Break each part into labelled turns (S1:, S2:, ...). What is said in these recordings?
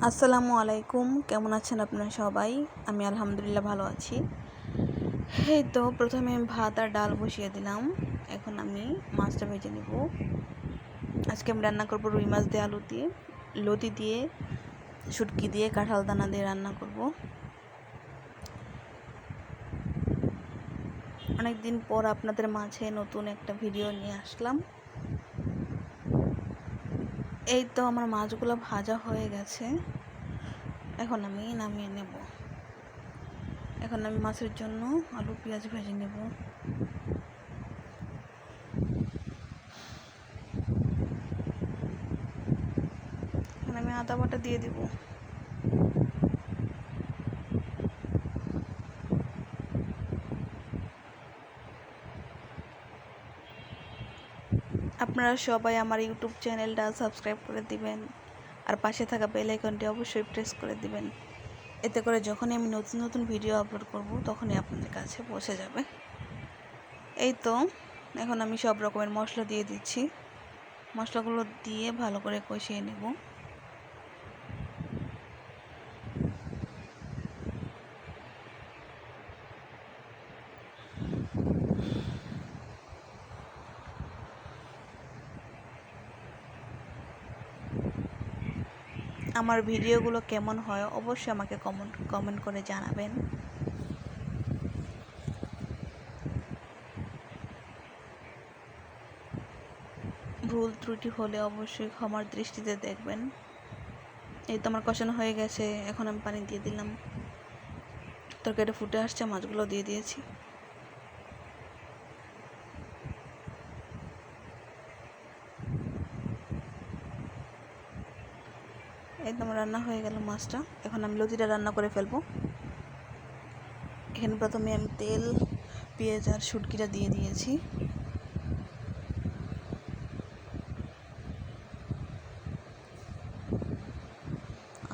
S1: আসসালামু আলাইকুম, কেমন আছেন আপনারা সবাই? আমি আলহামদুলিল্লাহ ভালো আছি। এই তো প্রথমে আমি ভাত আর ডাল বসিয়ে দিলাম। এখন আমি মাছটা ভেজে নেব। আজকে আমি রান্না করব রুই মাছ দিয়ে আলু দিয়ে, লতি দিয়ে, শুটকি দিয়ে, কাঁঠাল দানা দিয়ে রান্না করব। অনেক দিন পর আপনাদের মাঝে নতুন একটা ভিডিও নিয়ে আসলাম। এই তো আমার মাছগুলো ভাজা হয়ে গেছে, এখন আমি নামিয়ে নেব। এখন আমি মাছের জন্য আলু পেঁয়াজ ভেজে নেব। এখন আমি আদা বাটা দিয়ে দেব। আপনারা সবাই আমার ইউটিউব চ্যানেলটা সাবস্ক্রাইব করে দিবেন আর পাশে থাকা বেল আইকনটি অবশ্যই প্রেস করে দিবেন। এতে করে যখনই আমি নতুন নতুন ভিডিও আপলোড করব তখনই আপনাদের কাছে পৌঁছে যাবে। এই তো এখন আমি সব রকমের মশলা দিয়ে দিচ্ছি। মশলাগুলো দিয়ে ভালো করে কষিয়ে নেব। আমার ভিডিওগুলো কেমন হয় অবশ্যই আমাকে কমেন্ট করে জানাবেন। ভুল ত্রুটি হলে অবশ্যই ক্ষমার দৃষ্টিতে দেখবেন। এই তো আমার কষানো হয়ে গেছে, এখন আমি পানি দিয়ে দিলাম। তরকারিটা ফুটে আসছে, মাছগুলো দিয়ে দিয়েছি। একদম রান্না হয়ে গেল মাছটা। এখন আমি লতিটা রান্না করে ফেলবো। এখানে প্রথমে আমি তেল, পেঁয়াজ আর শুটকিটা দিয়ে দিয়েছি।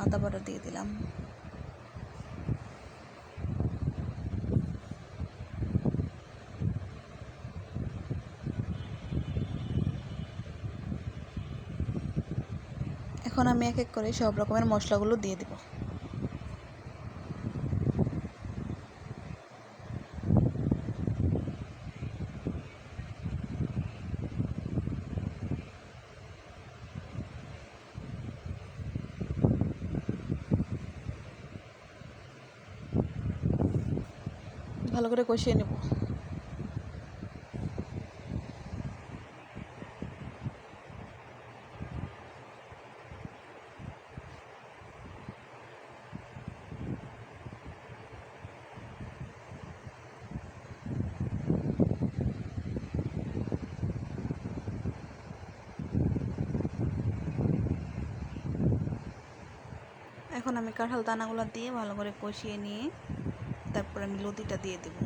S1: আদা বাটা দিয়ে দিলাম। এখন আমি এক এক করে সব রকমের মশলাগুলো দিয়ে দেব। ভালো করে কষিয়ে নেব। এখন আমি কাঁঠাল দানাগুলো দিয়ে ভালো করে কষিয়ে নিয়ে তারপর আমি লতিটা দিয়ে দেব।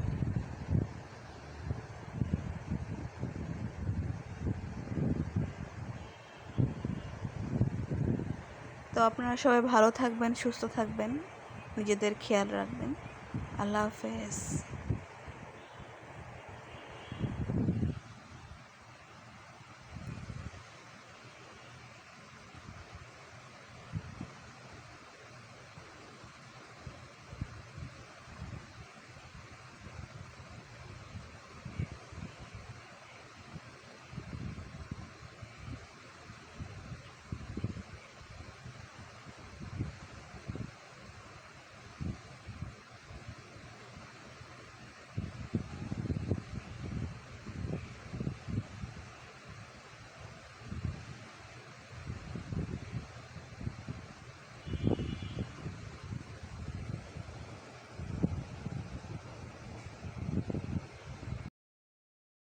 S1: তো আপনারা সবাই ভালো থাকবেন, সুস্থ থাকবেন, নিজেদের খেয়াল রাখবেন। আল্লাহ হাফেজ।